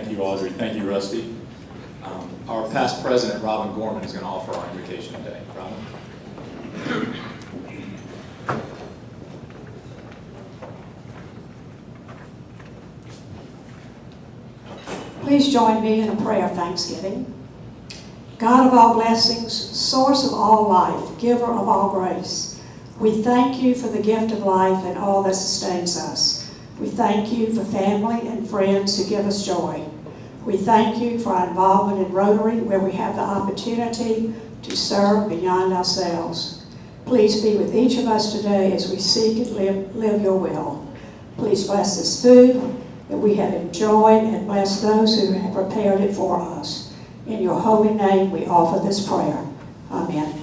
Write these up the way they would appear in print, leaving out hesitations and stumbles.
Thank you, Audrey. Thank you, Rusty. Our past president, Robin Gorman, is going to offer our invocation today. Robin. Please join me in a prayer of thanksgiving. God of all blessings, source of all life, giver of all grace, we thank you for the gift of life and all that sustains us. We thank you for family and friends who give us joy. We thank you for our involvement in Rotary, where we have the opportunity to serve beyond ourselves. Please be with each of us today as we seek and live your will. Please bless this food that we have enjoyed and bless those who have prepared it for us. In your holy name we offer this prayer. Amen.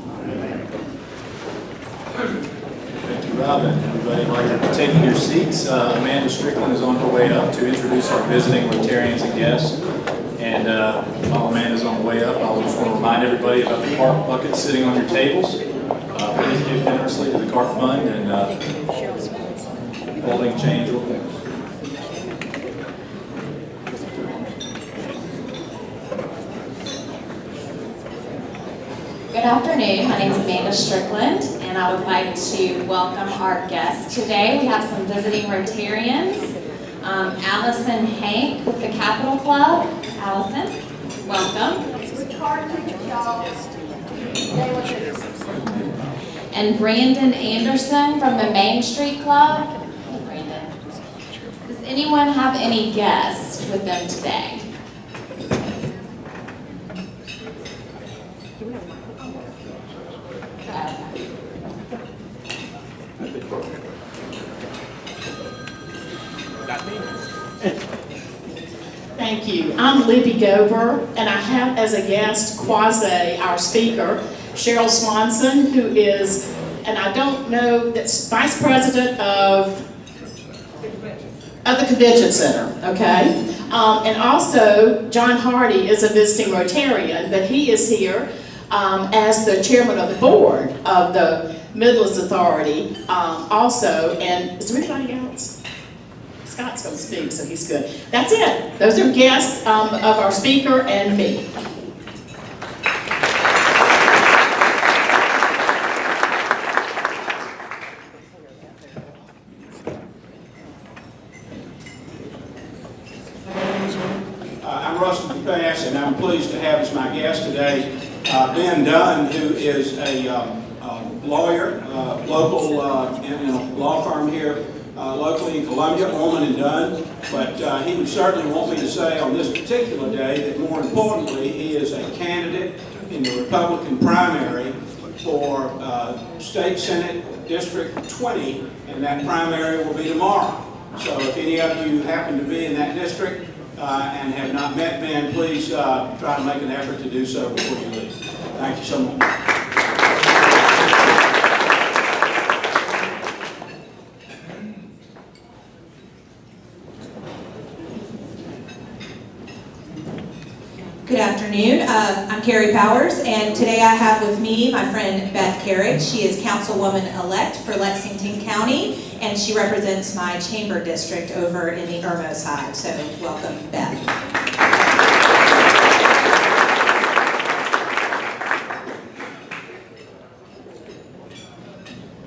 Thank you, Robin. Everybody, while you're taking your seats, Amanda Strickland is on her way up to introduce our visiting Rotarians and guests. And while Amanda's on the way up, I just want to remind everybody about the cart buckets sitting on your tables. Please give generously to the cart fund and holding change real quick. Good afternoon. My name is Amanda Strickland, and I would like to welcome our guests today. We have some visiting Rotarians. Allison Hank with the Capitol Club. Allison, welcome. And Brandon Anderson from the Main Street Club. Hey, Brandon. Does anyone have any guests with them today? Thank you. I'm Libby Gover, and I have as a guest Quasi, our speaker, Cheryl Swanson, who is, and I don't know, that's Vice President of the Convention Center, okay? And also, John Hardy is a visiting Rotarian, but he is here as the chairman of the board of the Midlands Authority also, and is there anybody else? Scott's going to speak, so he's good. That's it. Those are guests of our speaker and me. I'm Rusty Bass, and I'm pleased to have as my guest today Ben Dunn, who is a lawyer, local in a law firm here locally in Columbia, Orman and Dunn. But he would certainly want me to say on this particular day that more importantly, he is a candidate in the Republican primary for State Senate District 20, and that primary will be tomorrow. So if any of you happen to be in that district and have not met Ben, please try to make an effort to do so before you leave. Thank you so much. Good afternoon. I'm Carrie Powers, and today I have with me my friend Beth Carrick. She is Councilwoman-elect for Lexington County, and she represents my chamber district over in the Irmo side. So welcome, Beth.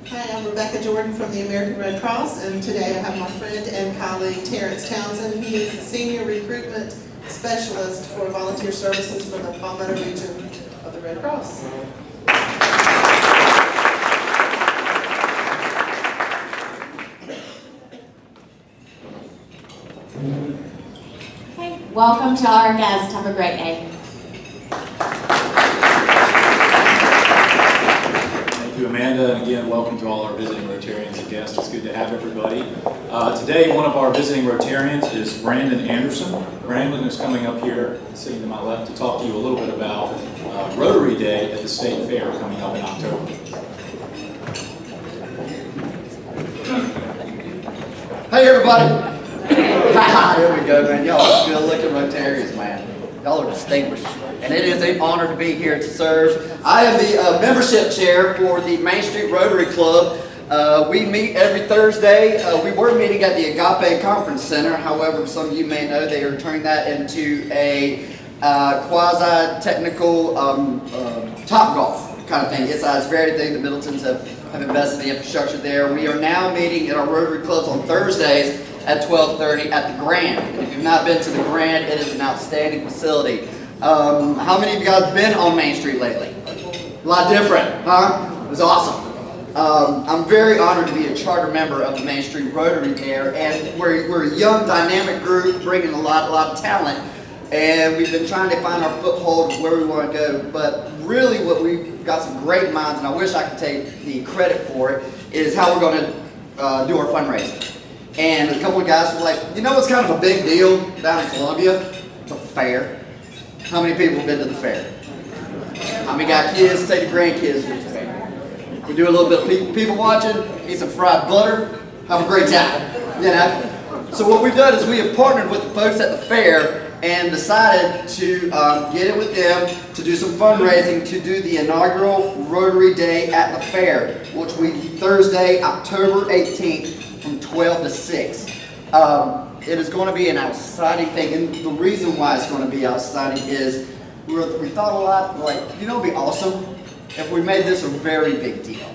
Hi, I'm Rebecca Jordan from the American Red Cross, and today I have my friend and colleague Terrence Townsend. He is the Senior Recruitment Specialist for Volunteer Services for the Palmetto region of the Red Cross. Okay, welcome to our guests. Have a great day. Thank you, Amanda, and again, welcome to all our visiting Rotarians and guests. It's good to have everybody. Today, one of our visiting Rotarians is Brandon Anderson. Brandon is coming up here, sitting to my left, to talk to you a little bit about Rotary Day at the State Fair coming up in October. Hey, everybody. Here we go, man. Y'all are good-looking Rotarians, man. Y'all are distinguished. And it is an honor to be here to serve. I am the membership chair for the Main Street Rotary Club. We meet every Thursday. We were meeting at the Agape Conference Center. However, some of you may know they are turning that into a quasi-technical Topgolf kind of thing. It's very thing. The Middletons have invested in the infrastructure there. We are now meeting at our Rotary clubs on Thursdays at 12:30 at the Grand. And if you've not been to the Grand, it is an outstanding facility. How many of you guys been on Main Street lately? A lot different, huh? It was awesome. I'm very honored to be a charter member of the Main Street Rotary there, and we're a young, dynamic group bringing a lot of talent, and we've been trying to find our foothold of where we want to go. But really, what we've got some great minds, and I wish I could take the credit for it, is how we're going to do our fundraising. And a couple of guys were like, you know what's kind of a big deal down in Columbia? The fair. How many people have been to the fair? How many got kids? Take the grandkids to the fair. We do a little bit of people watching, eat some fried butter, have a great time, you know? So what we've done is we have partnered with the folks at the fair and decided to get in with them to do some fundraising to do the inaugural Rotary Day at the fair, which will be Thursday, October 18th from 12 to 6. It is going to be an outstanding thing, and the reason why it's going to be outstanding is we thought a lot, like, you know, it'd be awesome if we made this a very big deal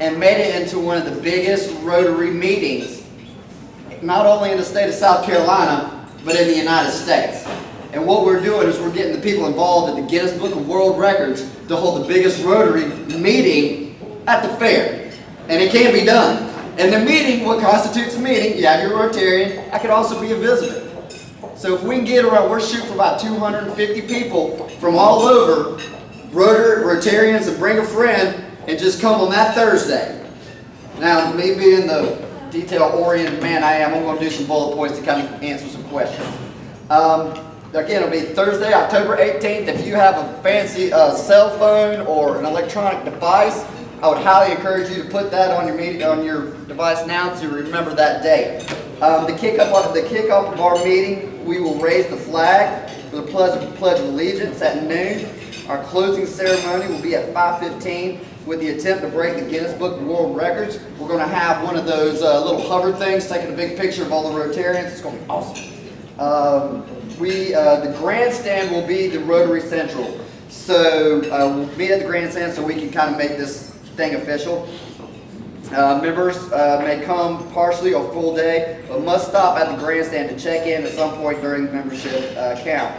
and made it into one of the biggest Rotary meetings, not only in the state of South Carolina, but in the United States. And what we're doing is we're getting the people involved in the Guinness Book of World Records to hold the biggest Rotary meeting at the fair. And it can be done. And the meeting, what constitutes a meeting, you have your Rotarian, I could also be a visitor. So if we can get around, we're shooting for about 250 people from all over, Rotarians, and bring a friend and just come on that Thursday. Now, me being the detail-oriented man I am, I'm going to do some bullet points to kind of answer some questions. Again, it'll be Thursday, October 18th. If you have a fancy cell phone or an electronic device, I would highly encourage you to put that on your device now to remember that day. The kickoff of our meeting, we will raise the flag for the Pledge of Allegiance at noon. Our closing ceremony will be at 5:15 with the attempt to break the Guinness Book of World Records. We're going to have one of those little hover things taking a big picture of all the Rotarians. It's going to be awesome. The grandstand will be the Rotary Central. So we'll meet at the grandstand so we can kind of make this thing official. Members may come partially or full day, but must stop at the grandstand to check in at some point during the membership count.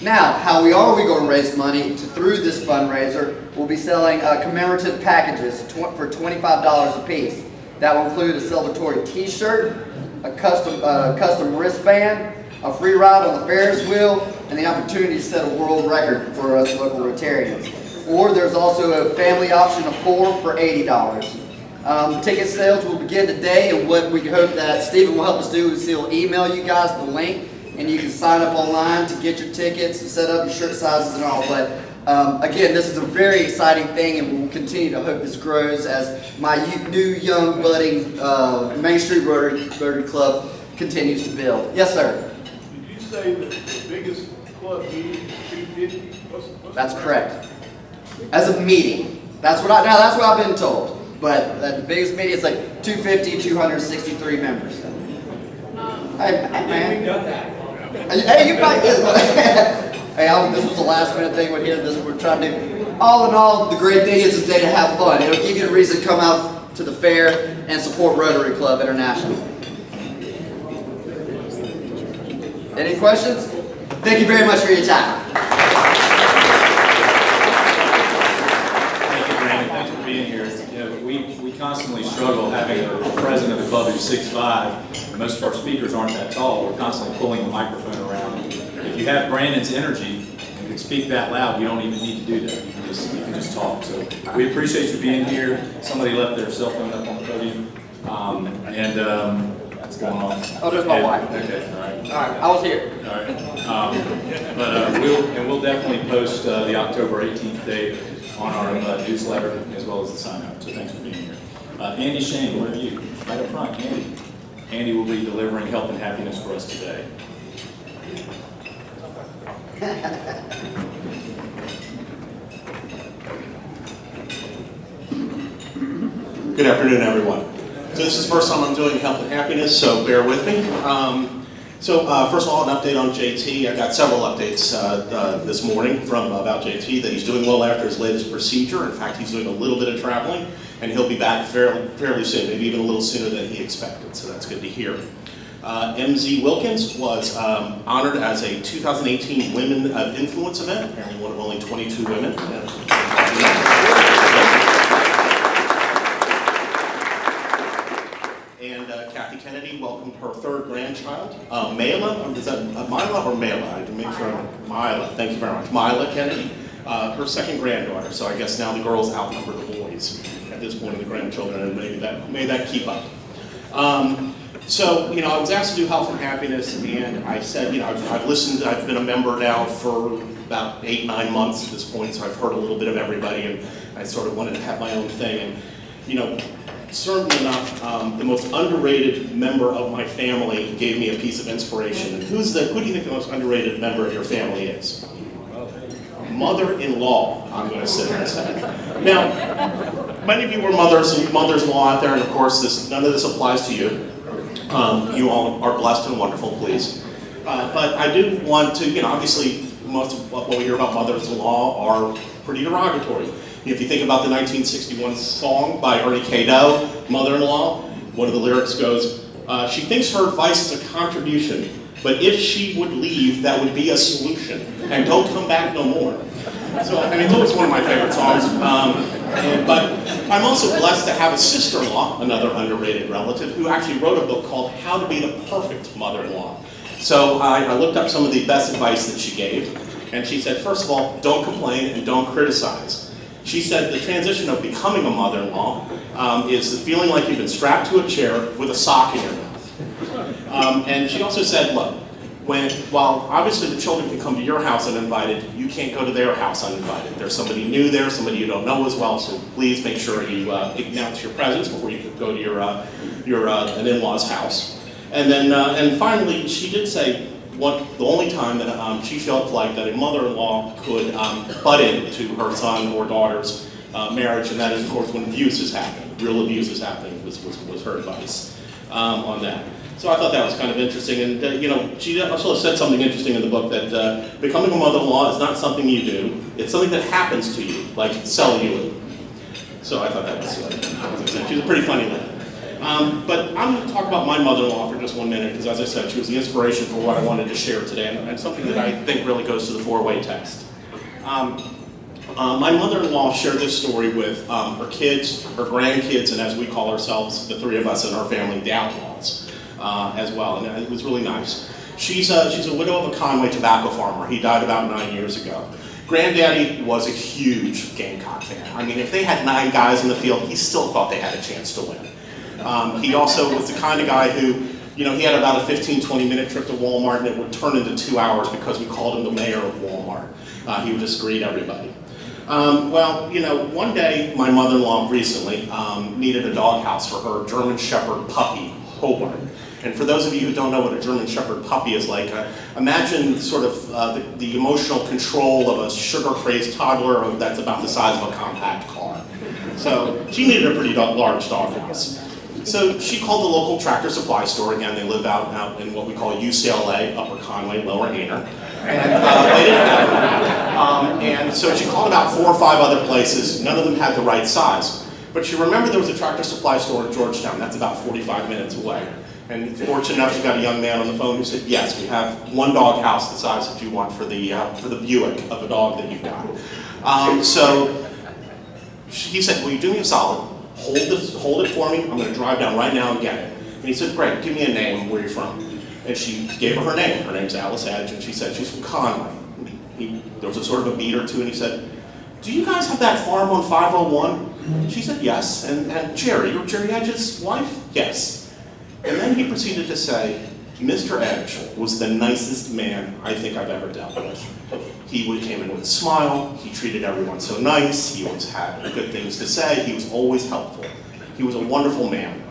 Now, how we are going to raise money through this fundraiser? We'll be selling commemorative packages for $25 a piece. That will include a celebratory T-shirt, a custom wristband, a free ride on the Ferris wheel, and the opportunity to set a world record for us local Rotarians. Or there's also a family option of 4 for $80. Ticket sales will begin today, and what we hope that Stephen will help us do is he'll email you guys the link, and you can sign up online to get your tickets and set up your shirt sizes and all. But again, this is a very exciting thing, and we'll continue to hope this grows as my new, young, budding Main Street Rotary Club continues to build. Yes, sir? Did you say that the biggest club meeting is 250? What's That's correct. As a meeting. That's what I've been told. But the biggest meeting is like 250, 263 members. Hey, man. Hey, you might get Hey, this was a last minute thing we're here. We're trying to do. All in all, the great thing is a day to have fun. It'll give you a reason to come out to the fair and support Rotary Club International. Any questions? Thank you very much for your time. Thank you, Brandon. Thanks for being here. You know, we constantly struggle having a president of the club who's 6'5". Most of our speakers aren't that tall. We're constantly pulling the microphone around. If you have Brandon's energy and can speak that loud, you don't even need to do that. You can just talk. So we appreciate you being here. Somebody left their cell phone up on the podium. What's going on? Oh, there's my wife. Okay, all right. All right, I was here. All right. We'll definitely post the October 18th date on our newsletter as well as the sign up. So thanks for being here. Andy Shane, where are you? Right up front, Andy. Andy will be delivering health and happiness for us today. Good afternoon, everyone. So this is the first time I'm doing health and happiness, so bear with me. First of all, an update on JT. I got several updates this morning from about JT, that he's doing well after his latest procedure. In fact, he's doing a little bit of traveling, and he'll be back fairly soon, maybe even a little sooner than he expected, so that's good to hear. MZ Wilkins was honored as a 2018 Women of Influence event, apparently one of only 22 women. And Kathy Kennedy welcomed her third grandchild, Mayla. Is that Mila or Mayla? I can make sure. Mila. Thank you very much. Mila Kennedy, her second granddaughter. So I guess now the girls outnumber the boys at this point of the grandchildren, and may that keep up. I was asked to do health and happiness, and I said, I've listened. I've been a member now for about 8-9 months at this point, so I've heard a little bit of everybody, and I sort of wanted to have my own thing. And certainly enough, the most underrated member of my family gave me a piece of inspiration. And who do you think the most underrated member of your family is? Mother-in-law, I'm going to sit there and say. Now, many of you are mothers-in-law out there, and of course, none of this applies to you. You all are blessed and wonderful, please. But I do want to, obviously, most of what we hear about mothers-in-law are pretty derogatory. If you think about the 1961 song by Ernie Cadeau, Mother-in-Law, one of the lyrics goes, she thinks her advice is a contribution, but if she would leave, that would be a solution, and don't come back no more. So, it's always one of my favorite songs. But I'm also blessed to have a sister-in-law, another underrated relative, who actually wrote a book called How to Be the Perfect Mother-in-Law. So I looked up some of the best advice that she gave, and she said, first of all, don't complain and don't criticize. She said the transition of becoming a mother-in-law is the feeling like you've been strapped to a chair with a sock in your mouth. And she also said, look, while obviously the children can come to your house uninvited, you can't go to their house uninvited. There's somebody new there, somebody you don't know as well, so please make sure you announce your presence before you go to an in-law's house. And then, and finally, she did say, the only time that she felt like that a mother-in-law could butt into her son or daughter's marriage, and that is, of course, when abuse is happening. Real abuse is happening was her advice on that. So I thought that was kind of interesting, and she also said something interesting in the book, that becoming a mother-in-law is not something you do, it's something that happens to you, like cellularly. So I thought that was interesting. She's a pretty funny lady. But I'm going to talk about my mother-in-law for just 1 minute, because as I said, she was the inspiration for what I wanted to share today, and something that I think really goes to the four-way test. My mother-in-law shared this story with her kids, her grandkids, and as we call ourselves, the three of us in our family, the outlaws, as well, and it was really nice. She's a widow of a Conway tobacco farmer. He died about 9 years ago. Granddaddy was a huge Gamecock fan. If they had 9 guys in the field, he still thought they had a chance to win. He also was the kind of guy who, he had about a 15-20 minute trip to Walmart, and it would turn into 2 hours because we called him the mayor of Walmart. He would just greet everybody. One day, my mother-in-law recently needed a doghouse for her German Shepherd puppy, Hobart. And for those of you who don't know what a German Shepherd puppy is like, imagine sort of the emotional control of a sugar-crazed toddler that's about the size of a compact car. So she needed a pretty large doghouse. So she called the local Tractor Supply store. Again, they live out in what we call UCLA, Upper Conway, Lower Aner. And they didn't have one. And so she called about 4 or 5 other places. None of them had the right size. But she remembered there was a Tractor Supply store in Georgetown. That's about 45 minutes away. And fortunate enough, she got a young man on the phone who said, yes, we have one dog house the size that you want for the Buick of a dog that you've got. So he said, will you do me a solid? Hold it for me. I'm going to drive down right now and get it. And he said, great, give me a name, where you're from. And she gave her name. Her name's Alice Edge, and she said she's from Conway. There was a sort of a beat or two, and he said, do you guys have that farm on 501? She said, yes. And Jerry, you're Jerry Edge's wife? Yes. And then he proceeded to say, Mr. Edge was the nicest man I think I've ever dealt with. He came in with a smile, he treated everyone so nice, he always had good things to say, he was always helpful. He was a wonderful man.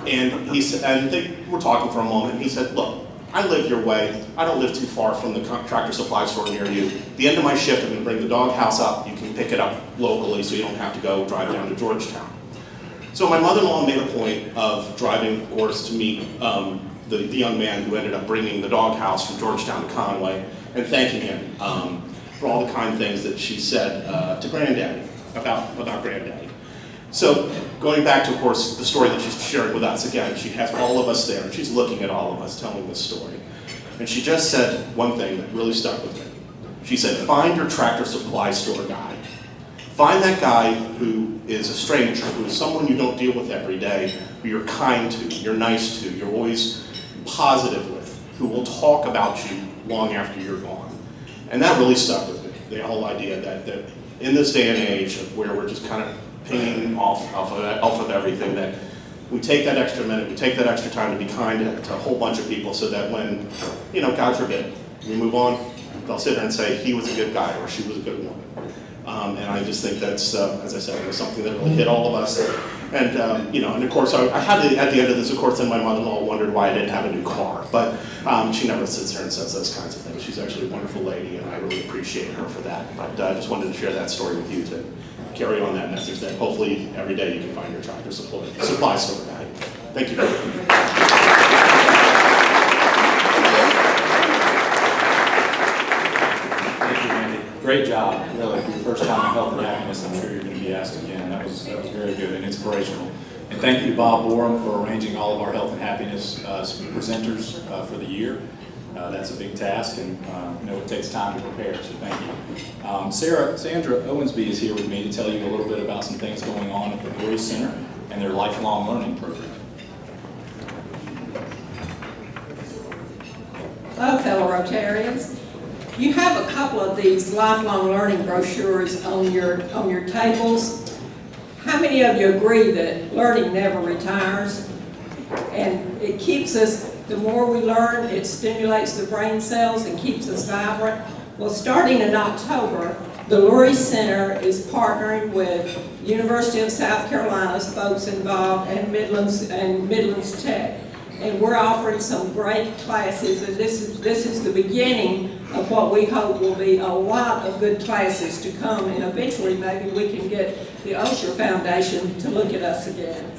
And he said, and they were talking for a moment, and he said, look, I live your way, I don't live too far from the Tractor Supply store near you. At the end of my shift, I'm going to bring the doghouse up, you can pick it up locally so you don't have to go drive down to Georgetown. So my mother-in-law made a point of driving, of course, to meet the young man who ended up bringing the doghouse from Georgetown to Conway and thanking him for all the kind things that she said to Granddaddy, about Granddaddy. So going back to, of course, the story that she's sharing with us again, she has all of us there, and she's looking at all of us telling this story. And she just said one thing that really stuck with me. She said, find your Tractor Supply store guy. Find that guy who is a stranger, who is someone you don't deal with every day, who you're kind to, you're nice to, you're always positive with, who will talk about you long after you're gone. And that really stuck with me, the whole idea that in this day and age of where we're just kind of pinging off of everything, that we take that extra minute, we take that extra time to be kind to a whole bunch of people so that when, God forbid, we move on, they'll sit there and say, he was a good guy or she was a good woman. And I just think that's, as I said, it was something that really hit all of us. And, and of course, I had to, at the end of this, of course, then my mother-in-law wondered why I didn't have a new car. But she never sits there and says those kinds of things. She's actually a wonderful lady, and I really appreciate her for that. But I just wanted to share that story with you to carry on that message that hopefully every day you can find your Tractor Supply store guy. Thank you. Thank you, Randy. Great job, really. For your first time in Health and Happiness, I'm sure you're going to be asked again. That was very good and inspirational. And thank you to Bob Borum for arranging all of our Health and Happiness presenters for the year. That's a big task, and it takes time to prepare, so thank you. Sandra Owensby is here with me to tell you a little bit about some things going on at the Rotary Center and their lifelong learning program. Hello, fellow Rotarians. You have a couple of these lifelong learning brochures on your tables. How many of you agree that learning never retires? And it keeps us, the more we learn, it stimulates the brain cells and keeps us vibrant. Well, starting in October, the Rotary Center is partnering with University of South Carolina's folks involved and Midlands Tech. And we're offering some great classes, and this is the beginning of what we hope will be a lot of good classes to come, and eventually maybe we can get the Osher Foundation to look at us again.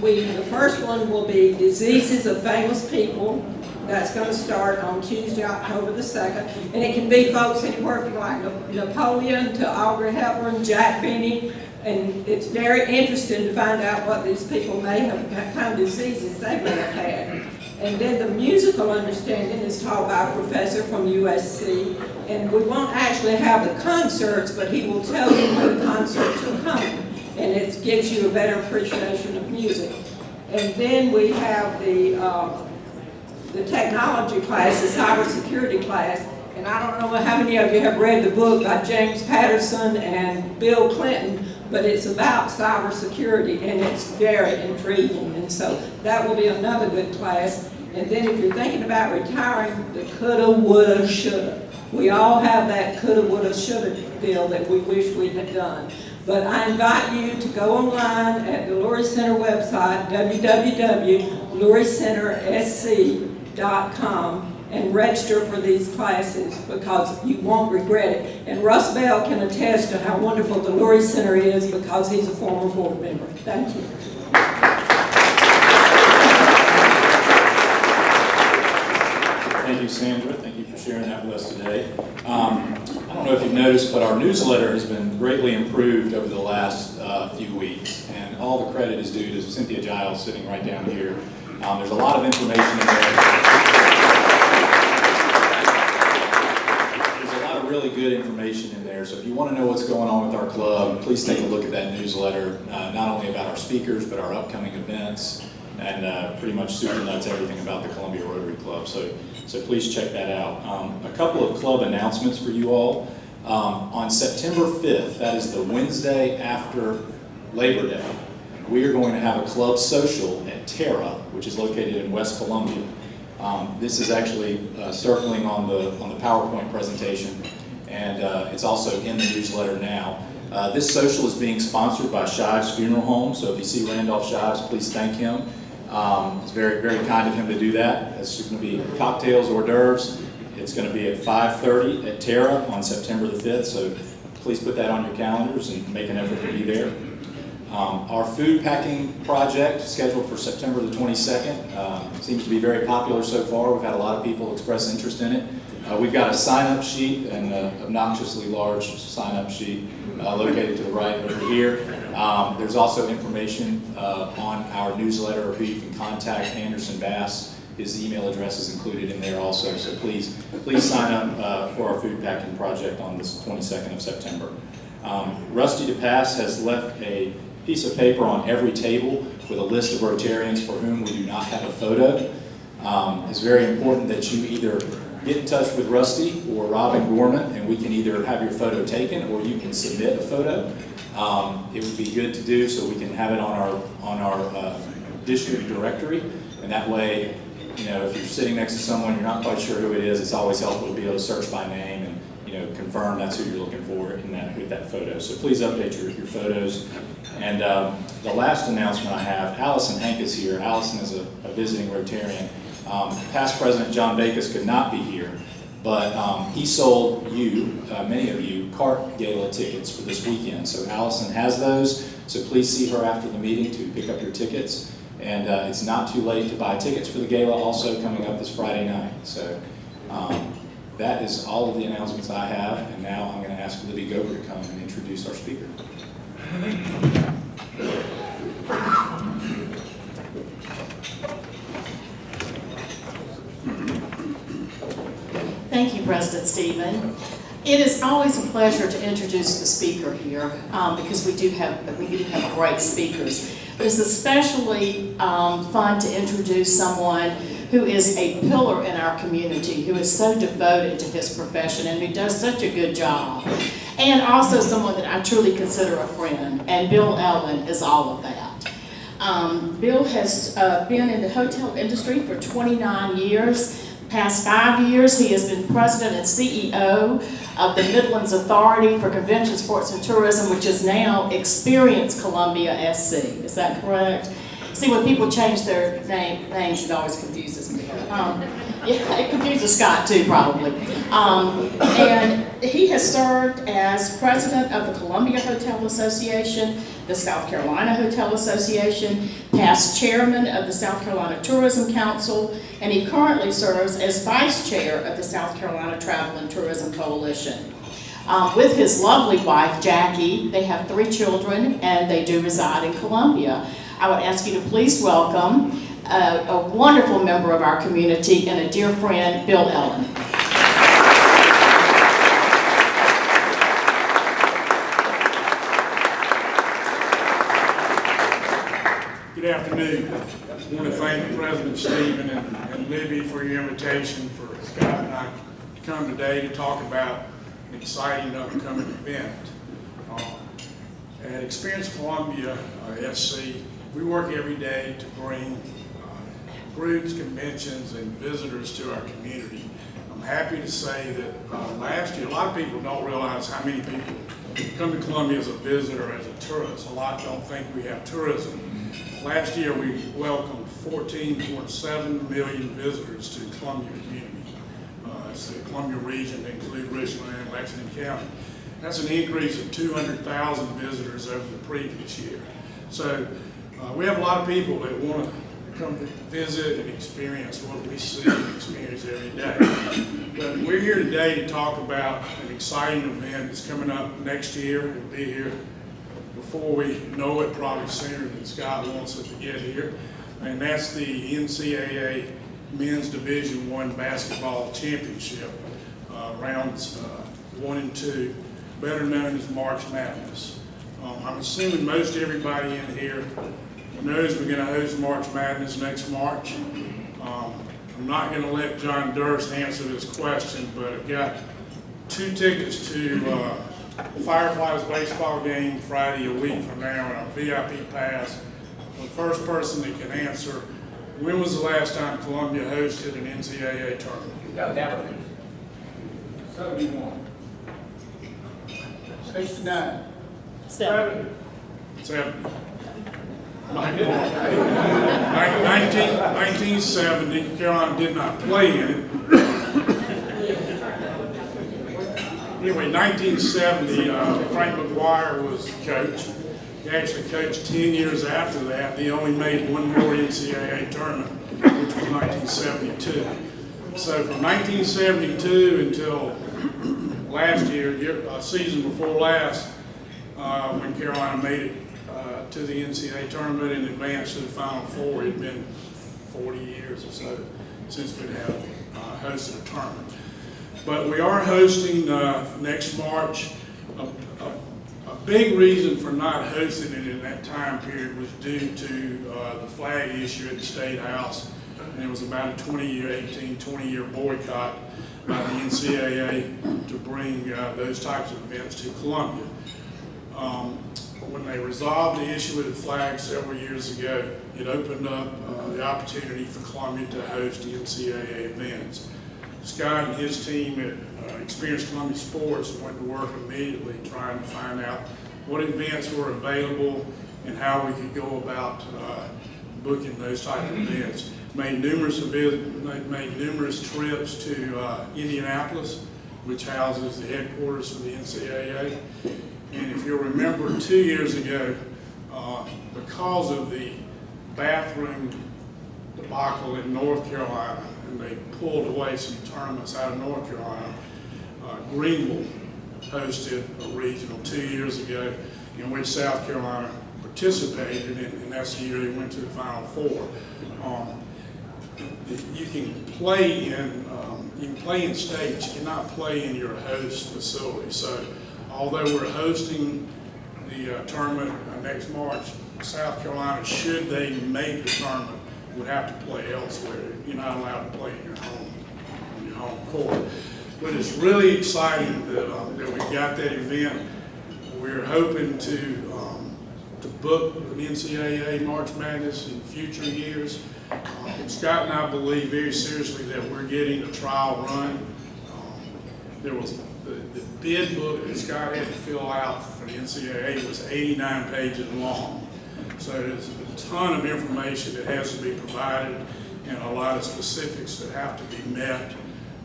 The first one will be Diseases of Famous People. That's going to start on Tuesday, October the 2nd. And it can be folks anywhere from like Napoleon to Audrey Hepburn, Jack Benny. And it's very interesting to find out what these people may have, what kind of diseases they may have had. And then the musical understanding is taught by a professor from USC. And we won't actually have the concerts, but he will tell you when the concerts are coming. And it gives you a better appreciation of music. And then we have the technology class, the cybersecurity class. And I don't know how many of you have read the book by James Patterson and Bill Clinton, but it's about cybersecurity, and it's very intriguing. And so that will be another good class. And then if you're thinking about retiring, the coulda, woulda, shoulda. We all have that coulda, woulda, shoulda deal that we wish we had done. But I invite you to go online at the Rotary Center website, www.luriecentersc.com, and register for these classes because you won't regret it. And Russ Bell can attest to how wonderful the Rotary Center is because he's a former board member. Thank you. Thank you, Sandra. Thank you for sharing that with us today. I don't know if you've noticed, but our newsletter has been greatly improved over the last few weeks, and all the credit is due to Cynthia Giles sitting right down here. There's a lot of information in there. Really good information in there. So if you want to know what's going on with our club, please take a look at that newsletter, not only about our speakers, but our upcoming events, and pretty much super nuts everything about the Columbia Rotary Club. So please check that out. A couple of club announcements for you all. On September 5th, that is the Wednesday after Labor Day, we are going to have a club social at Terra, which is located in West Columbia. This is actually circling on the PowerPoint presentation, and it's also in the newsletter now. This social is being sponsored by Shives Funeral Home, so if you see Randolph Shives, please thank him. It's very, very kind of him to do that. It's just going to be cocktails, hors d'oeuvres. It's going to be at 5:30 at Terra on September the 5th, so please put that on your calendars and make an effort to be there. Our food packing project, scheduled for September the 22nd, seems to be very popular so far. We've had a lot of people express interest in it. We've got a sign-up sheet, an obnoxiously large sign-up sheet located to the right over here. There's also information on our newsletter of who you can contact. Anderson Bass, his email address is included in there also, so please sign up for our food packing project on this 22nd of September. Rusty DePass has left a piece of paper on every table with a list of Rotarians for whom we do not have a photo. It's very important that you either get in touch with Rusty or Robin Gorman, and we can either have your photo taken or you can submit a photo. It would be good to do so we can have it on our district directory, and that way, you know, if you're sitting next to someone you're not quite sure who it is, it's always helpful to be able to search by name and, you know, confirm that's who you're looking for with that photo. So please update your photos. And the last announcement I have, Allison Hank is here. Allison is a visiting Rotarian. Past President John Backus could not be here, but he sold you, many of you, cart gala tickets for this weekend. So Allison has those, so please see her after the meeting to pick up your tickets. And it's not too late to buy tickets for the gala, also coming up this Friday night. So that is all of the announcements I have, and now I'm going to ask Libby Gober to come and introduce our speaker. Thank you, President Stephen. It is always a pleasure to introduce the speaker here because we do have great speakers. But it's especially fun to introduce someone who is a pillar in our community, who is so devoted to his profession and who does such a good job. And also someone that I truly consider a friend, and Bill Ellen is all of that. Bill has been in the hotel industry for 29 years. Past 5 years, he has been president and CEO of the Midlands Authority for Convention, Sports, and Tourism, which is now Experience ColumbiaSC. Is that correct? See, when people change their names, it always confuses me. Yeah, it confuses Scott too, probably. And he has served as president of the Columbia Hotel Association, the South Carolina Hotel Association, past chairman of the South Carolina Tourism Council, and he currently serves as vice chair of the South Carolina Travel and Tourism Coalition. With his lovely wife, Jackie, they have 3 children, and they do reside in Columbia. I would ask you to please welcome a wonderful member of our community and a dear friend, Bill Ellen. Good afternoon. I want to thank President Stephen and Libby for your invitation for Scott and I to come today to talk about an exciting upcoming event. At Experience Columbia SC, we work every day to bring groups, conventions, and visitors to our community. I'm happy to say that last year, a lot of people don't realize how many people come to Columbia as a visitor, as a tourist. A lot don't think we have tourism. Last year, we welcomed 14.7 million visitors to Columbia community. It's the Columbia region to include Richland and Lexington County. That's an increase of 200,000 visitors over the previous year. So we have a lot of people that want to come to visit and experience what we see and experience every day. But we're here today to talk about an exciting event that's coming up next year. It'll be here before we know it, probably sooner than Scott wants us to get here. And that's the NCAA Men's Division I Basketball Championship, rounds 1 and 2, better known as March Madness. I'm assuming most everybody in here knows we're going to host March Madness next March. I'm not going to let John Durst answer this question, but I've got 2 tickets to Fireflies baseball game Friday a week from now, and a VIP pass. The first person that can answer, when was the last time Columbia hosted an NCAA tournament? No, never. 71. 69. 7. 1970, Carolina did not play in it. Anyway, 1970, Frank McGuire was the coach, He actually coached 10 years after that. He only made one more NCAA tournament, which was 1972. So from 1972 until last year, season before last, when Carolina made it to the NCAA tournament and advanced to the Final Four, it had been 40 years or so since we have hosted a tournament. But we are hosting next March. A big reason for not hosting it in that time period was due to the flag issue at the State House, and it was about a 20-year boycott by the NCAA to bring those types of events to Columbia. When they resolved the issue with the flag several years ago, it opened up the opportunity for Columbia to host the NCAA events. Scott and his team at Experience Columbia Sports went to work immediately trying to find out what events were available and how we could go about booking those type of events. Made numerous trips to Indianapolis, which houses the headquarters of the NCAA. And if you'll remember, 2 years ago, because of the bathroom debacle in North Carolina, and they pulled away some tournaments out of North Carolina, Greenville hosted a regional 2 years ago in which South Carolina participated, and that's the year they went to the Final Four. You can play in states, you cannot play in your host facility. So although we're hosting the tournament next March, South Carolina, should they make the tournament, would have to play elsewhere. You're not allowed to play in your home court. But it's really exciting that we got that event. We're hoping to book an NCAA March Madness in future years. Scott and I believe very seriously that we're getting a trial run. There was the bid book that Scott had to fill out for the NCAA was 89 pages long. So there's a ton of information that has to be provided and a lot of specifics that have to be met.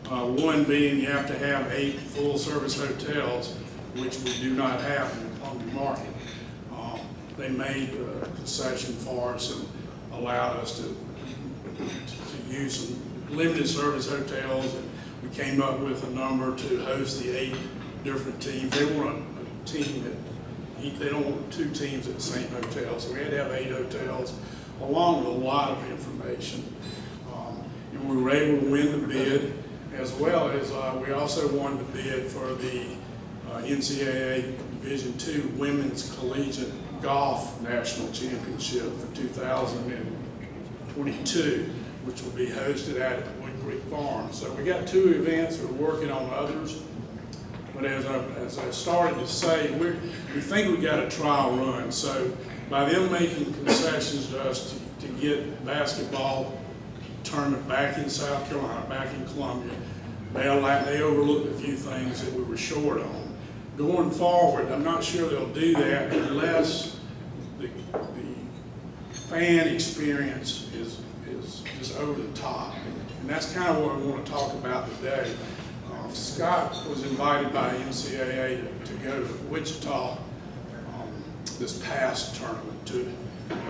One being you have to have 8 full-service hotels, which we do not have in the Columbia market. They made a concession for us and allowed us to use some limited service hotels, and we came up with a number to host the 8 different teams. They want a team that, they don't want 2 teams at the same hotel, so we had to have 8 hotels, along with a lot of information. And we were able to win the bid, as well as we also won the bid for the NCAA Division II Women's Collegiate Golf National Championship for 2022, which will be hosted at Wood Creek Farm. So we got 2 events, we're working on others. But as I started to say, we think we got a trial run. So by them making concessions to us to get basketball tournament back in South Carolina, back in Columbia, they overlooked a few things that we were short on. Going forward, I'm not sure they'll do that unless the fan experience is just over the top. And that's kind of what we want to talk about today. Scott was invited by NCAA to go to Wichita this past tournament to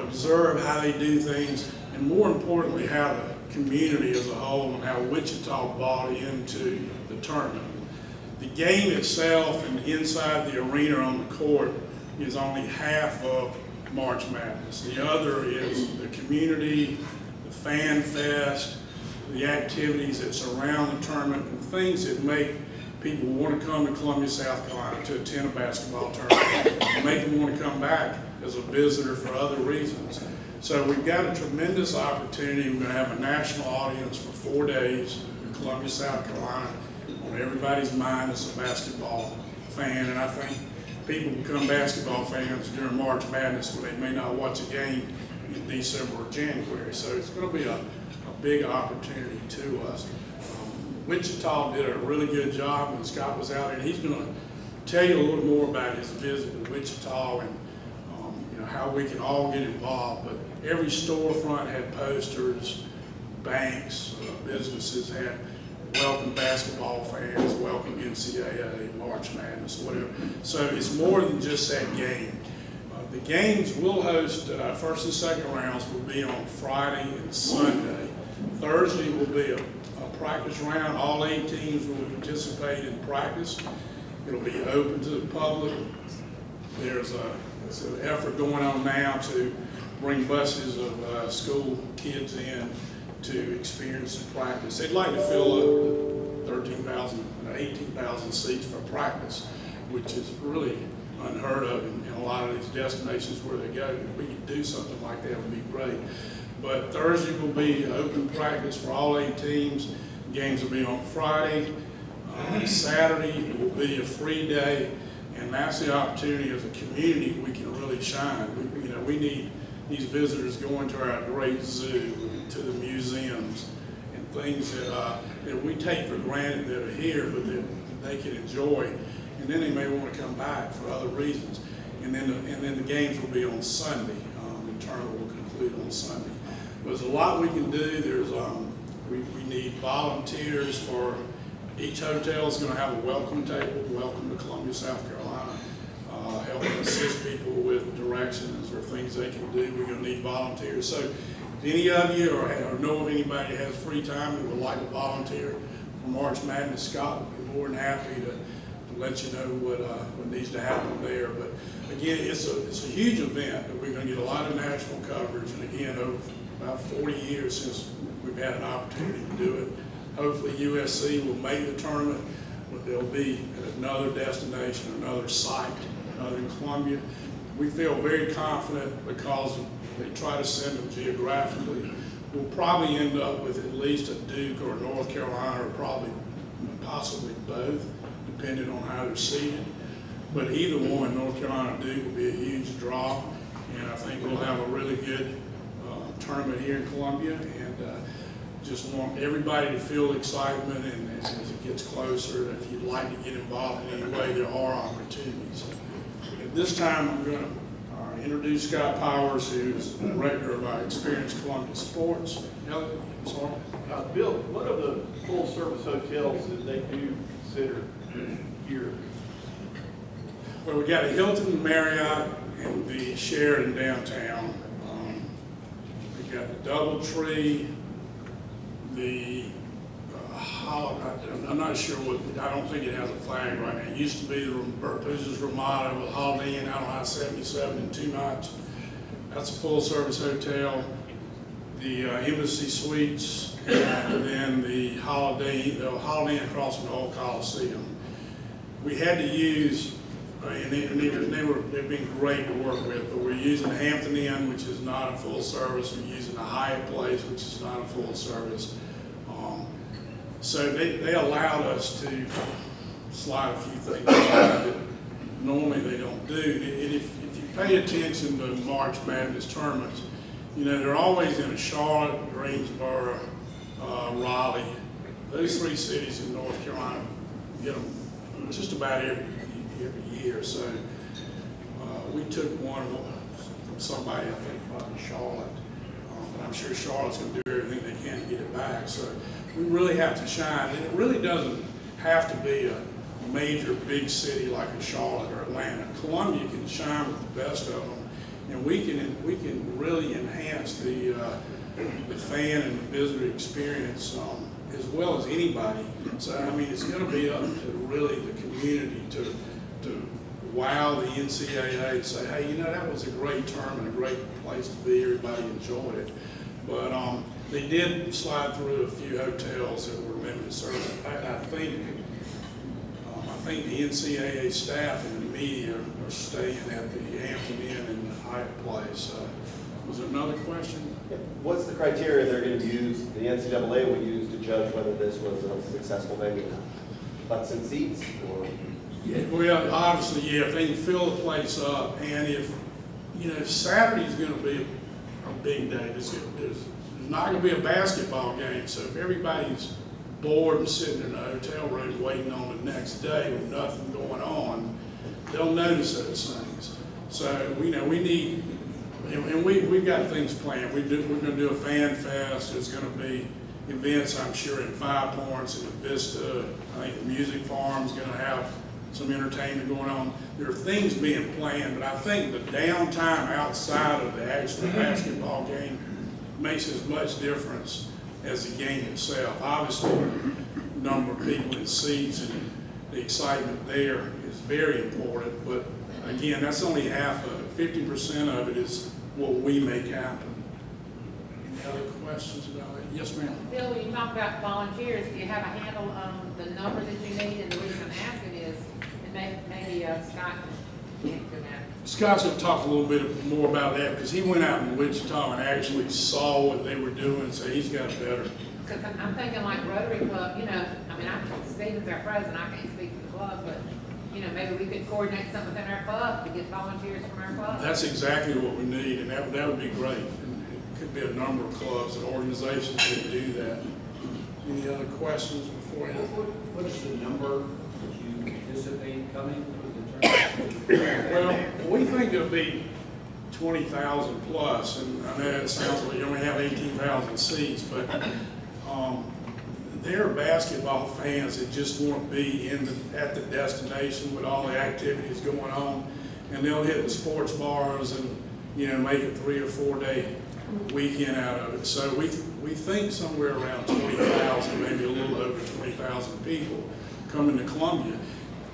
observe how they do things, and more importantly, how the community as a whole and how Wichita bought into the tournament. The game itself and inside the arena on the court is only half of March Madness. The other is the community, the fan fest, the activities that surround the tournament, and things that make people want to come to Columbia, South Carolina to attend a basketball tournament, and make them want to come back as a visitor for other reasons. So we've got a tremendous opportunity. We're going to have a national audience for 4 days in Columbia, South Carolina. On everybody's mind is a basketball fan, and I think people become basketball fans during March Madness when they may not watch a game in December or January. So it's going to be a big opportunity to us. Wichita did a really good job when Scott was out there, and he's going to tell you a little more about his visit to Wichita and how we can all get involved. But every storefront had posters, banks, businesses had welcome basketball fans, welcome NCAA, March Madness, whatever. So it's more than just that game. The games will host, first and second rounds will be on Friday and Sunday. Thursday will be a practice round. All 8 teams will participate in practice. It'll be open to the public. There's an effort going on now to bring buses of school kids in to experience the practice. They'd like to fill up the 18,000 seats for practice, which is really unheard of in a lot of these destinations where they go. If we could do something like that, would be great. But Thursday will be open practice for all 8 teams. Games will be on Friday. Saturday will be a free day, and that's the opportunity as a community we can really shine. We need these visitors going to our great zoo, to the museums, and things that we take for granted that are here, but that they can enjoy. And then they may want to come back for other reasons. And then the games will be on Sunday. The tournament will conclude on Sunday. There's a lot we can do. There's we need volunteers for each hotel is going to have a welcome table. Welcome to Columbia, South Carolina. Helping assist people with directions or things they can do. We're going to need volunteers. So if any of you or know of anybody who has free time and would like to volunteer for March Madness, Scott would be more than happy to let you know what needs to happen there. But again, it's a huge event that we're going to get a lot of national coverage. And again, over about 40 years since we've had an opportunity to do it. Hopefully USC will make the tournament, but they'll be at another destination, another site, another in Columbia. We feel very confident because they try to send them geographically. We'll probably end up with at least a Duke or North Carolina, or probably possibly both, depending on how they're seated. But either one, North Carolina or Duke, will be a huge draw, and I think we'll have a really good tournament here in Columbia, and just want everybody to feel excitement, and as it gets closer, if you'd like to get involved in any way, there are opportunities. At this time, I'm going to introduce Scott Powers, who's the director of our Experience Columbia Sports. Elliot, I'm sorry. Bill, what are the full-service hotels that they do consider here? Well, we got a Hilton, Marriott, and the Sheraton downtown. We got the DoubleTree, the I'm not sure what, I don't think it has a flag right now. It used to be the Burgess Ramada with Holiday Inn out on I-77 in 2 nights. That's a full-service hotel. The Embassy Suites, and then the Holiday Inn across from the old Coliseum. We had to use, and they've been great to work with, but we're using the Hampton Inn, which is not a full service. We're using the Hyatt Place, which is not a full service. So they allowed us to slide a few things that normally they don't do. And if you pay attention to March Madness tournaments, they're always in a Charlotte, Greensboro, Raleigh. Those 3 cities in North Carolina get them just about every year. So we took one from somebody, I think, probably Charlotte. I'm sure Charlotte's going to do everything they can to get it back. So we really have to shine, and it really doesn't have to be a major big city like a Charlotte or Atlanta. Columbia can shine with the best of them, and we can really enhance the fan and the visitor experience as well as anybody. So I mean, it's going to be up to really the community to wow the NCAA and say, hey, that was a great tournament, a great place to be. Everybody enjoyed it. But they did slide through a few hotels that were limited service. In fact, I think the NCAA staff and the media are staying at the Hampton Inn and the Hyatt Place. Was there another question? What's the criteria they're going to use, the NCAA will use to judge whether this was a successful venue? Butts and seats, or? Yeah, well, obviously, yeah, if they can fill the place up, and if Saturday's going to be a big day. There's not going to be a basketball game, so if everybody's bored and sitting in a hotel room waiting on the next day with nothing going on, they'll notice those things. So we need, and we've got things planned. We're going to do a fan fest. There's going to be events, I'm sure, in Five Points and the Vista. I think the Music Farm's going to have some entertainment going on. There are things being planned, but I think the downtime outside of the actual basketball game makes as much difference as the game itself. Obviously, the number of people in seats and the excitement there is very important, but again, that's only half of it. 50% of it is what we make happen. Any other questions about it? Yes, ma'am. Bill, when you talk about volunteers, do you have a handle on the number that you need? And the reason I'm asking is, and maybe Scott can answer that. Scott's going to talk a little bit more about that because he went out in Wichita and actually saw what they were doing, so he's got better. Because I'm thinking like Rotary Club, you know, I mean, Stephen's our president, I can't speak for the club, but, you know, maybe we could coordinate something within our club to get volunteers from our club. That's exactly what we need, and that would be great. And it could be a number of clubs and organizations that do that. Any other questions before? What is the number that you anticipate coming for the tournament? Well, we think it'll be 20,000 plus, and I know it sounds like you only have 18,000 seats, but there are basketball fans that just want to be at the destination with all the activities going on, and they'll hit the sports bars and, you know, make a 3 or 4 day weekend out of it. So we think somewhere around 20,000, maybe a little over 20,000 people coming to Columbia.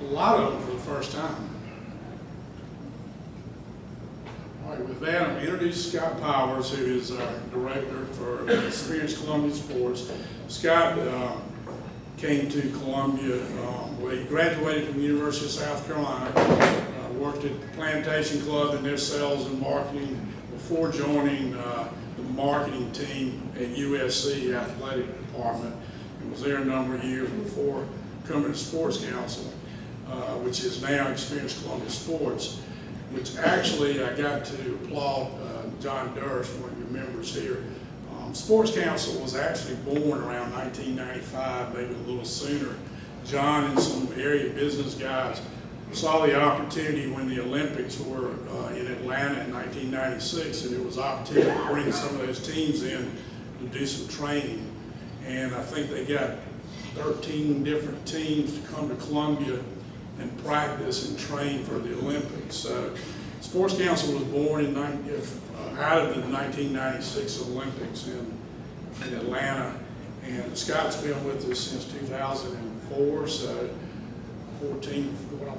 A lot of them for the first time. All right, with that, I'm going to introduce Scott Powers, who is our director for Experienced Columbia Sports. Scott came to Columbia, well, he graduated from the University of South Carolina, worked at the Plantation Club in their sales and marketing before joining the marketing team at USC Athletic Department, and was there a number of years before coming to Sports Council, which is now Experienced Columbia Sports, which actually I got to applaud John Durst, one of your members here. Sports Council was actually born around 1995, maybe a little sooner. John and some area business guys saw the opportunity when the Olympics were in Atlanta in 1996, and it was opportunity to bring some of those teams in to do some training. And I think they got 13 different teams to come to Columbia and practice and train for the Olympics. So Sports Council was born out of the 1996 Olympics in Atlanta, and Scott's been with us since 2004, so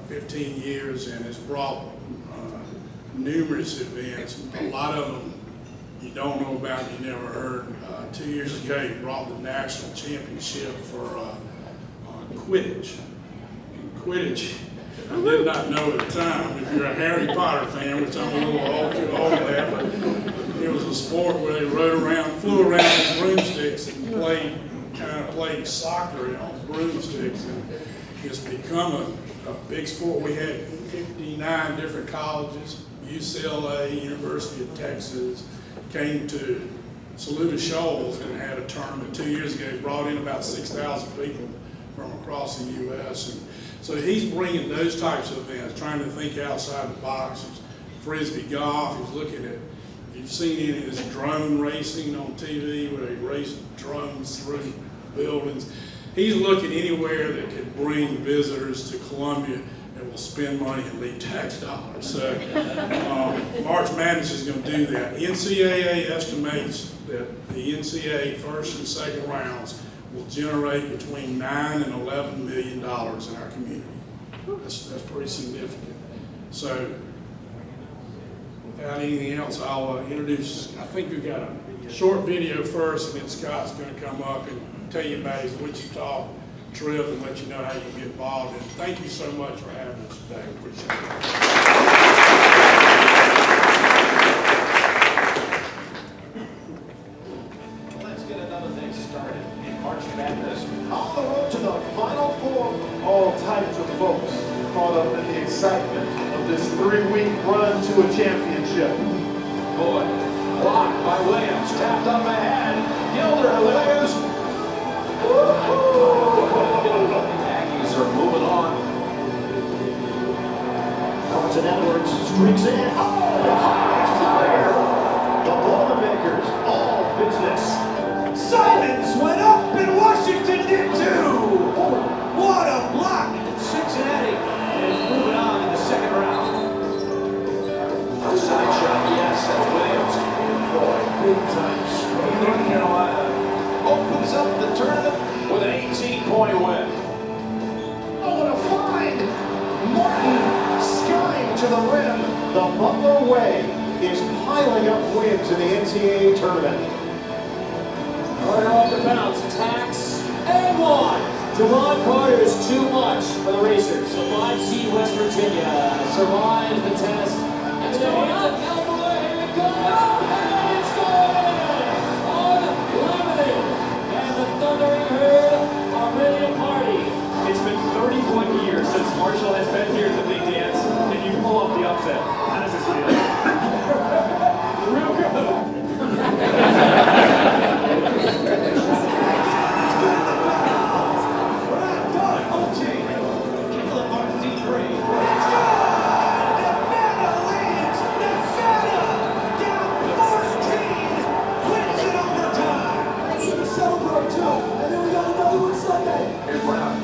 15 years, and has brought numerous events. A lot of them you don't know about, you never heard. 2 years ago, he brought the national championship for Quidditch. Quidditch, I did not know at the time, if you're a Harry Potter fan, which I'm a little too old for that, but it was a sport where they flew around with broomsticks and played soccer on broomsticks. And it's become a big sport. We had 59 different colleges, UCLA, University of Texas, came to Saluda Shoals and had a tournament 2 years ago. Brought in about 6,000 people from across the U.S. And so he's bringing those types of events, trying to think outside the box. Frisbee golf, he's looking at, if you've seen any of this drone racing on TV where they race drones through buildings, he's looking anywhere that could bring visitors to Columbia and will spend money and leave tax dollars. So March Madness is going to do that. NCAA estimates that the NCAA first and second rounds will generate between $9 and $11 million in our community. That's pretty significant. So without anything else, I'll introduce, I think we've got a short video first, and then Scott's going to come up and tell you about his Wichita trip and let you know how you can get involved. And thank you so much for having us today. Appreciate it. Let's get another thing started in March Madness. On the road to the Final Four, all types of folks caught up in the excitement of this 3-week run to a championship. Boy, blocked by Williams, tapped up ahead. Gilder Williams. The Aggies are moving on. Carson Edwards streaks in. Oh, high flyer. The Boilermakers, all business. Silence went up and Washington did too. What a block. Cincinnati piling up wins in the NCAA tournament. Carter off the bounce, attacks, and one. Javon Carter's too much for the Racers. The 5 seed West Virginia survives the test. It's going up, elbow, here it goes, and it's good! Unlimited! And the Thundering Herd are ready to party. It's been 31 years since Marshall has been here at the Big Dance, and you pull off the upset. How does this feel? Real good.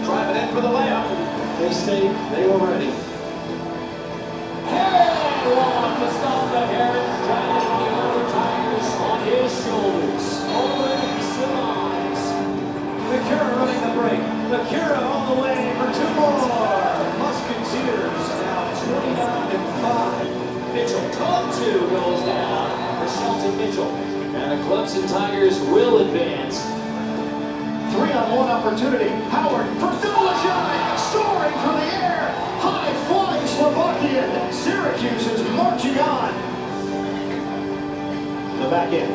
Driving in for the layup. K-State, they were ready. And one to stop the Herons, dragging the other Tigers on his shoulders. Already survives. McCura running the break. McCura on the way for 2 more. Musketeers now 29-5. Mitchell, come 2 goes down for Shelton Mitchell. And the Clemson Tigers will advance. 3-on-1 opportunity. Howard for Dolajai, soaring through the air. High flying Slovakian. Syracuse is marching on. The back end.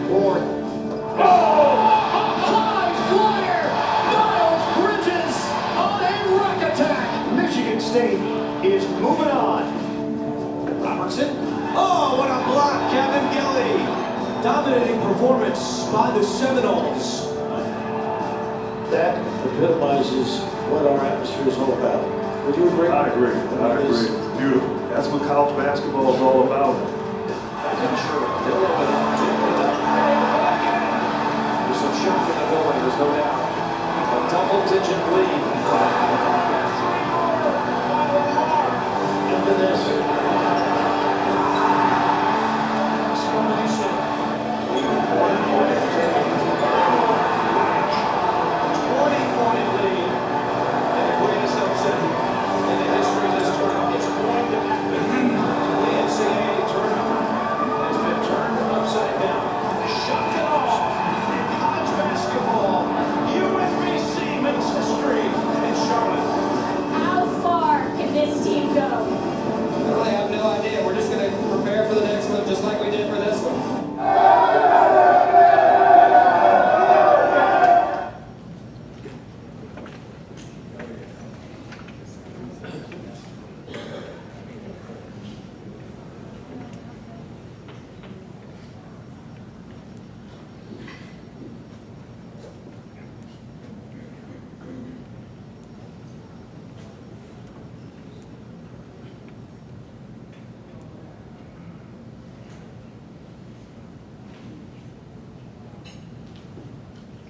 Ward. Oh! A high flyer. Niles Bridges on a rack attack. Michigan State is moving on. Robertson. Oh, what a block, Kevin Gilly. Dominating performance by the Seminoles. That epitomizes what our atmosphere is all about. Would you agree? I agree. It's beautiful. That's what college basketball is all about. There's some shock in the building, there's no doubt. A double-digit lead. Into this. Exclamation. 20-point lead. And the greatest upset in the history of this tournament. It's going to happen. The NCAA tournament has been turned upside down. Shut it off. In college basketball, UMBC makes history in Charlotte. How far can this team go? Well, I have no idea. We're just going to prepare for the next one just like we did for this one.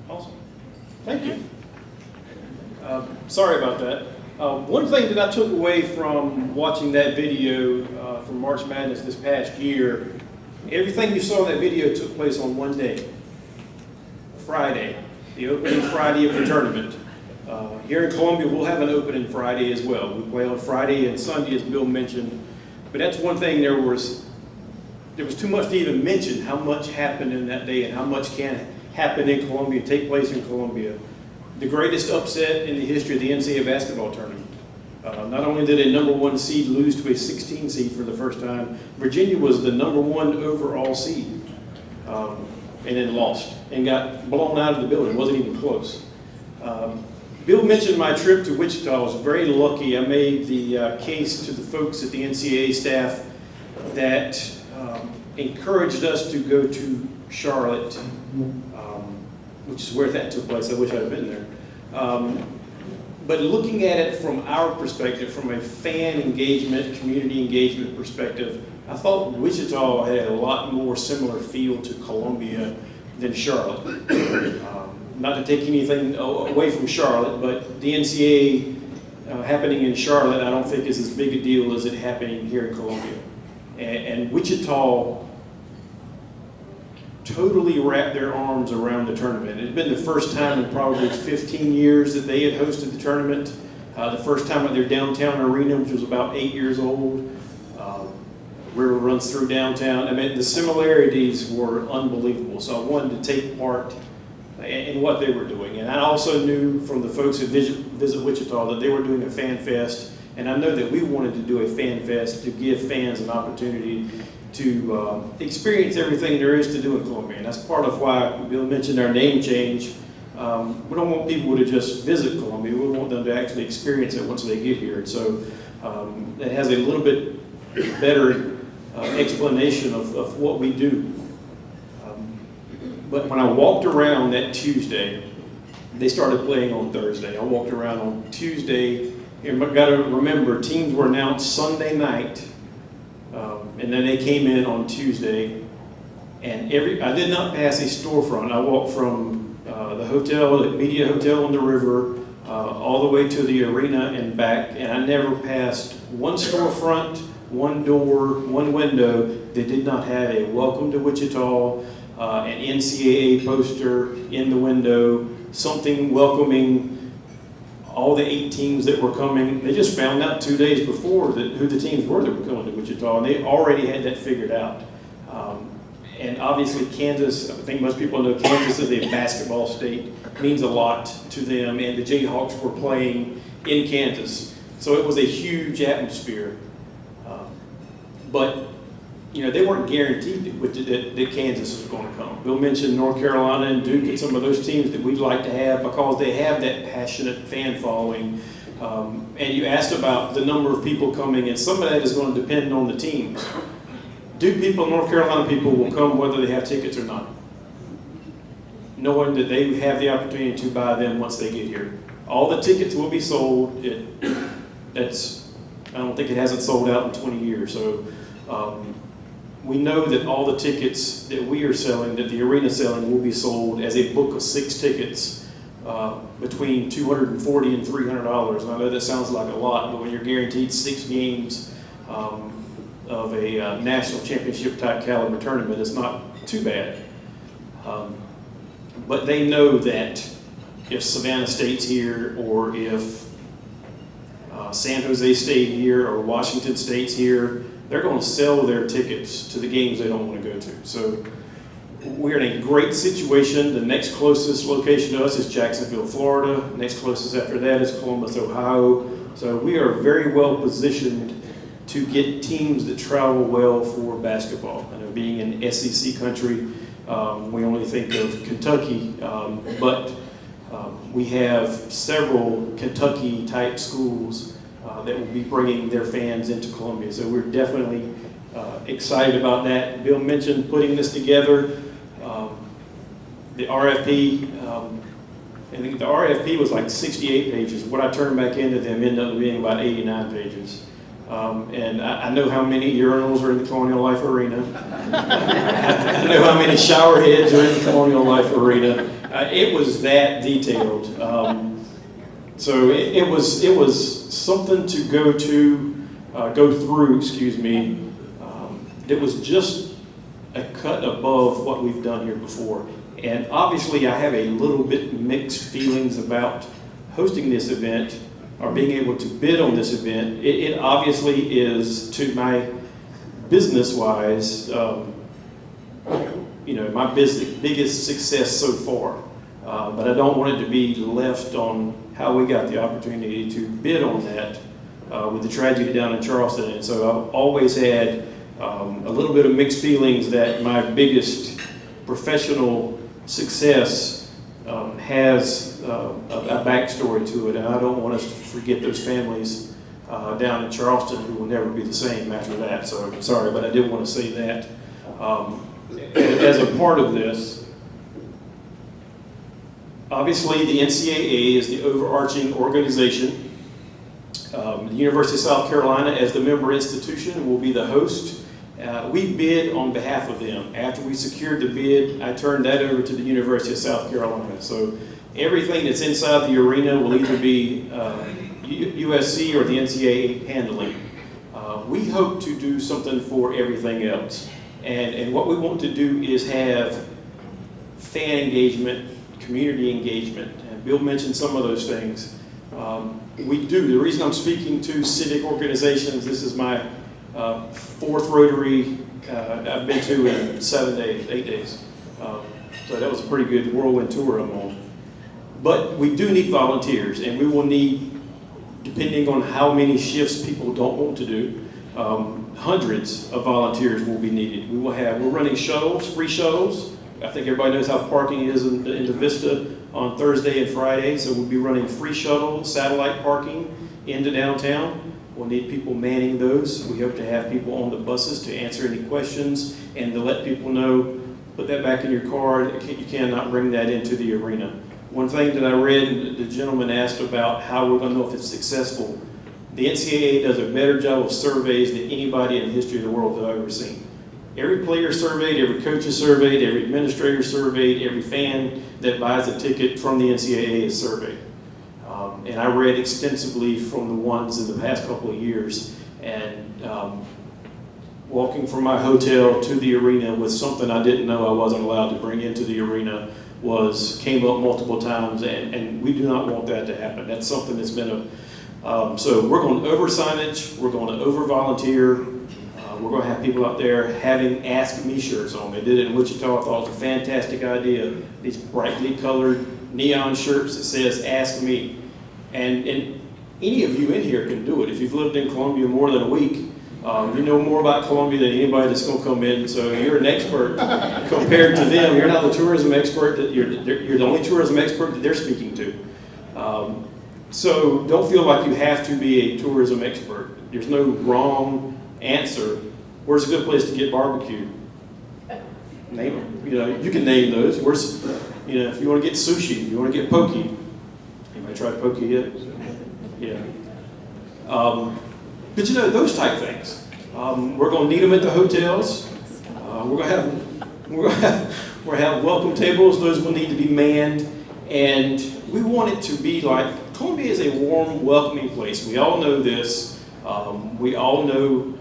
Awesome. Thank you. Sorry about that. One thing that I took away from watching that video from March Madness this past year, everything you saw in that video took place on one day, Friday, the opening Friday of the tournament. Here in Columbia, we'll have an opening Friday as well. We play on Friday and Sunday, as Bill mentioned. But that's one thing, there was too much to even mention how much happened in that day and how much can happen in Columbia, take place in Columbia. The greatest upset in the history of the NCAA basketball tournament. Not only did a #1 seed lose to a 16 seed for the first time, Virginia was the #1 overall seed, and then lost and got blown out of the building. It wasn't even close. Bill mentioned my trip to Wichita. I was very lucky. I made the case to the folks at the NCAA staff that encouraged us to go to Charlotte, which is where that took place. I wish I'd have been there. But looking at it from our perspective, from a fan engagement, community engagement perspective, I thought Wichita had a lot more similar feel to Columbia than Charlotte. Not to take anything away from Charlotte, but the NCAA happening in Charlotte, I don't think is as big a deal as it happening here in Columbia. And Wichita totally wrapped their arms around the tournament. It had been the first time in probably 15 years that they had hosted the tournament. The first time at their downtown arena, which was about 8 years old. river runs through downtown. I mean, the similarities were unbelievable. So I wanted to take part in what they were doing. And I also knew from the folks who visit Wichita that they were doing a fan fest. And I know that we wanted to do a fan fest to give fans an opportunity to experience everything there is to do in Columbia. And that's part of why Bill mentioned our name change. We don't want people to just visit Columbia. We want them to actually experience it once they get here. And so it has a little bit better explanation of what we do. But when I walked around that Tuesday, they started playing on Thursday. I walked around on Tuesday. You've got to remember, teams were announced Sunday night, and then they came in on Tuesday. And I did not pass a storefront. I walked from the hotel, the media hotel on the river, all the way to the arena and back, and I never passed one storefront, one door, one window that did not have a welcome to Wichita, an NCAA poster in the window, something welcoming all the 8 teams that were coming. They just found out 2 days before who the teams were that were coming to Wichita, and they already had that figured out. And obviously Kansas, I think most people know Kansas is a basketball state, means a lot to them, and the Jayhawks were playing in Kansas. So it was a huge atmosphere. But you know, they weren't guaranteed that Kansas was going to come. Bill mentioned North Carolina and Duke and some of those teams that we'd like to have because they have that passionate fan following. And you asked about the number of people coming, and some of that is going to depend on the teams. Duke people, North Carolina people will come whether they have tickets or not, knowing that they have the opportunity to buy them once they get here. All the tickets will be sold. I don't think it hasn't sold out in 20 years. So we know that all the tickets that we are selling, that the arena selling, will be sold as a book of 6 tickets between $240 and $300. And I know that sounds like a lot, but when you're guaranteed 6 games of a national championship type caliber tournament, it's not too bad. But they know that if Savannah State's here, or if San Jose State here, or Washington State's here, they're going to sell their tickets to the games they don't want to go to. So we're in a great situation. The next closest location to us is Jacksonville, Florida. Next closest after that is Columbus, Ohio. So we are very well positioned to get teams that travel well for basketball. I know, being in SEC country, we only think of Kentucky, but we have several Kentucky-type schools that will be bringing their fans into Columbia. So we're definitely excited about that. Bill mentioned putting this together. The RFP, I think the RFP was like 68 pages. What I turned back into them ended up being about 89 pages. And I know how many urinals are in the Colonial Life Arena. I know how many shower heads are in the Colonial Life Arena. It was that detailed. So it was something to go through, that was just a cut above what we've done here before. And obviously I have a little bit mixed feelings about hosting this event, or being able to bid on this event. It obviously is, to my business-wise, my biggest success so far. But I don't want it to be left on how we got the opportunity to bid on that with the tragedy down in Charleston. And so I've always had a little bit of mixed feelings that my biggest professional success has a backstory to it, and I don't want us to forget those families down in Charleston who will never be the same after that. So sorry, but I did want to say that. As a part of this, obviously the NCAA is the overarching organization. The University of South Carolina, as the member institution, will be the host. We bid on behalf of them. After we secured the bid, I turned that over to the University of South Carolina. So everything that's inside the arena will either be USC or the NCAA handling. We hope to do something for everything else. And what we want to do is have fan engagement, community engagement. And Bill mentioned some of those things. We do. The reason I'm speaking to civic organizations, this is my Fourth Rotary I've been to in 7 days, 8 days. So that was a pretty good whirlwind tour I'm on. But we do need volunteers, and we will need, depending on how many shifts people don't want to do, hundreds of volunteers will be needed. We're running shuttles, free shuttles. I think everybody knows how parking is in the Vista on Thursday and Friday, so we'll be running free shuttle, satellite parking into downtown. We'll need people manning those. We hope to have people on the buses to answer any questions and to let people know, put that back in your car, you cannot bring that into the arena. One thing that I read, the gentleman asked about how we're going to know if it's successful. The NCAA does a better job of surveys than anybody in the history of the world that I've ever seen. Every player surveyed, every coach is surveyed, every administrator surveyed, every fan that buys a ticket from the NCAA is surveyed. And I read extensively from the ones in the past couple of years, and walking from my hotel to the arena with something I didn't know I wasn't allowed to bring into the arena came up multiple times, and we do not want that to happen. That's something that's been so we're going to over signage, we're going to over volunteer, we're going to have people out there having Ask Me shirts on. They did it in Wichita. I thought it was a fantastic idea. These brightly colored neon shirts that says Ask Me. And any of you in here can do it. If you've lived in Columbia more than a week, you know more about Columbia than anybody that's going to come in, so you're an expert compared to them. You're not the tourism expert, you're the only tourism expert that they're speaking to. So don't feel like you have to be a tourism expert. There's no wrong answer. Where's a good place to get barbecue? Name them. You can name those. If you want to get sushi, you want to get poke. Anybody tried poke yet? Yeah. But those type things. We're going to need them at the hotels. We're going to have welcome tables. Those will need to be manned, and we want it to be like Columbia is a warm, welcoming place. We all know this. We all know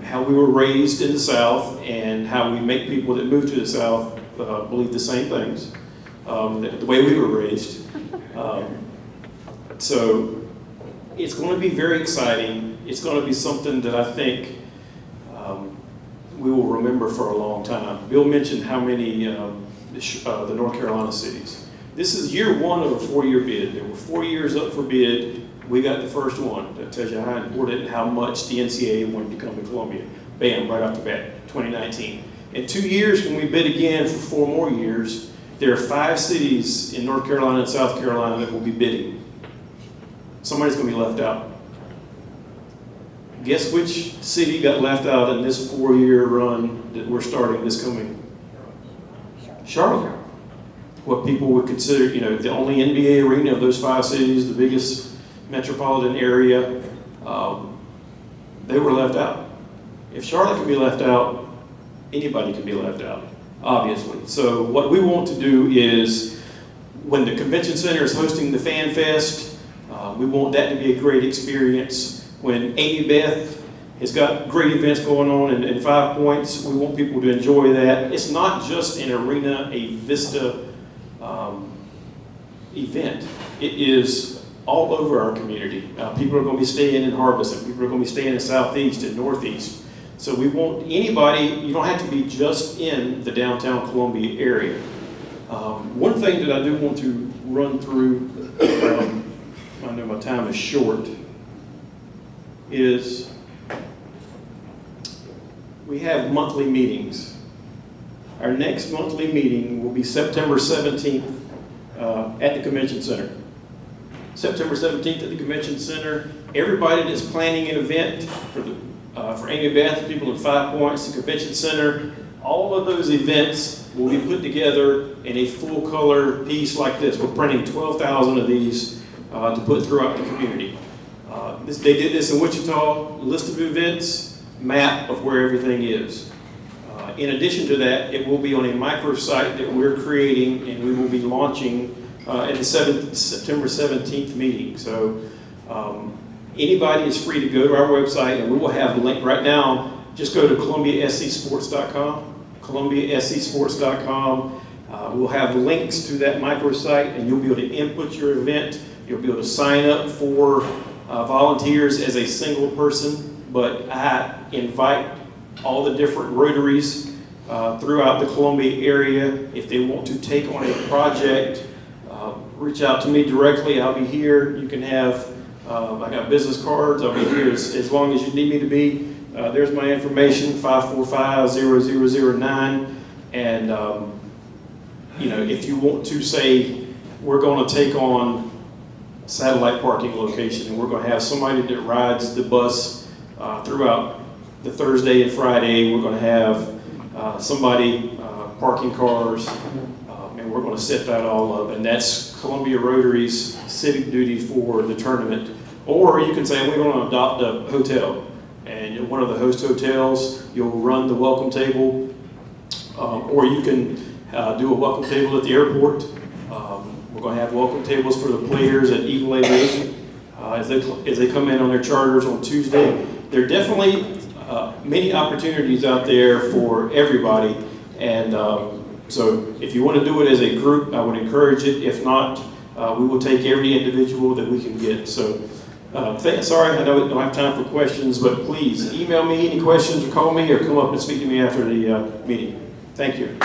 how we were raised in the South and how we make people that move to the South believe the same things, the way we were raised. So it's going to be very exciting. It's going to be something that I think we will remember for a long time. Bill mentioned how many the North Carolina cities. This is year one of a 4-year bid. There were 4 years up for bid. We got the first one. That tells you how important and how much the NCAA wanted to come to Columbia. Bam, right off the bat, 2019. In 2 years, when we bid again for 4 more years, there are 5 cities in North Carolina and South Carolina that will be bidding. Somebody's going to be left out. Guess which city got left out in this 4-year run that we're starting this coming? Charlotte. What people would consider, the only NBA arena of those 5 cities, the biggest metropolitan area, they were left out. If Charlotte can be left out, anybody can be left out, obviously. So what we want to do is, when the convention center is hosting the Fan Fest, we want that to be a great experience. When Amy Beth has got great events going on in 5 Points, we want people to enjoy that. It's not just an arena, a Vista event. It is all over our community. People are going to be staying in Harvest, and people are going to be staying in Southeast and Northeast. So we want anybody, you don't have to be just in the downtown Columbia area. One thing that I do want to run through, I know my time is short, is we have monthly meetings. Our next monthly meeting will be September 17th at the Convention Center. September 17th at the Convention Center. Everybody that's planning an event for Amy Beth, people in 5 Points, the Convention Center, all of those events will be put together in a full color piece like this. We're printing 12,000 of these to put throughout the community. They did this in Wichita, list of events, map of where everything is. In addition to that, it will be on a microsite that we're creating, and we will be launching at the September 17th meeting. So anybody is free to go to our website, and we will have a link right now. Just go to ColumbiaSCSports.com, ColumbiaSCSports.com. We'll have links to that microsite, and you'll be able to input your event. You'll be able to sign up for volunteers as a single person. but I invite all the different Rotaries throughout the Columbia area. If they want to take on a project, reach out to me directly. I'll be here. You can have, I got business cards. I'll be here as long as you need me to be. There's my information, 545-0009. And, you know, if you want to say, we're going to take on a satellite parking location and we're going to have somebody that rides the bus throughout the Thursday and Friday, we're going to have somebody parking cars, and we're going to set that all up. And that's Columbia Rotary's civic duty for the tournament. Or you can say, we're going to adopt a hotel. And one of the host hotels, you'll run the welcome table, or you can do a welcome table at the airport. We're going to have welcome tables for the players at Eagle Aviation as they come in on their charters on Tuesday. There are definitely many opportunities out there for everybody, and so if you want to do it as a group, I would encourage it. If not, we will take every individual that we can get. So. Sorry, I don't have time for questions, but please email me any questions or call me or come up and speak to me after the meeting. Thank you.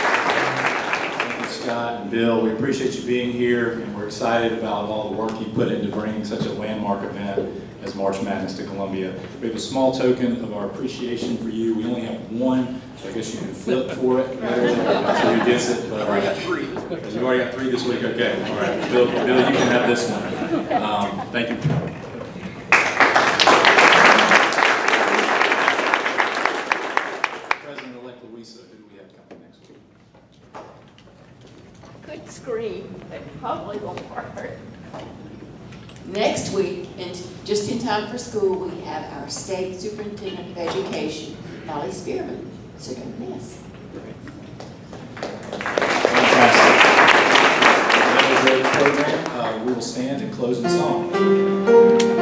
Thank you, Scott and Bill. We appreciate you being here, and we're excited about all the work you put into bringing such a landmark event as March Madness to Columbia. We have a small token of our appreciation for you. We only have one, so I guess you can flip for it. So who gets it? But, I got 3. You already got 3 this week? Okay. All right. Bill, you can have this one. Thank you. President-elect Louisa, who do we have coming next week? Good screen, but probably won't work. Next week, and just in time for school, we have our State Superintendent of Education, Molly Spearman, singing this.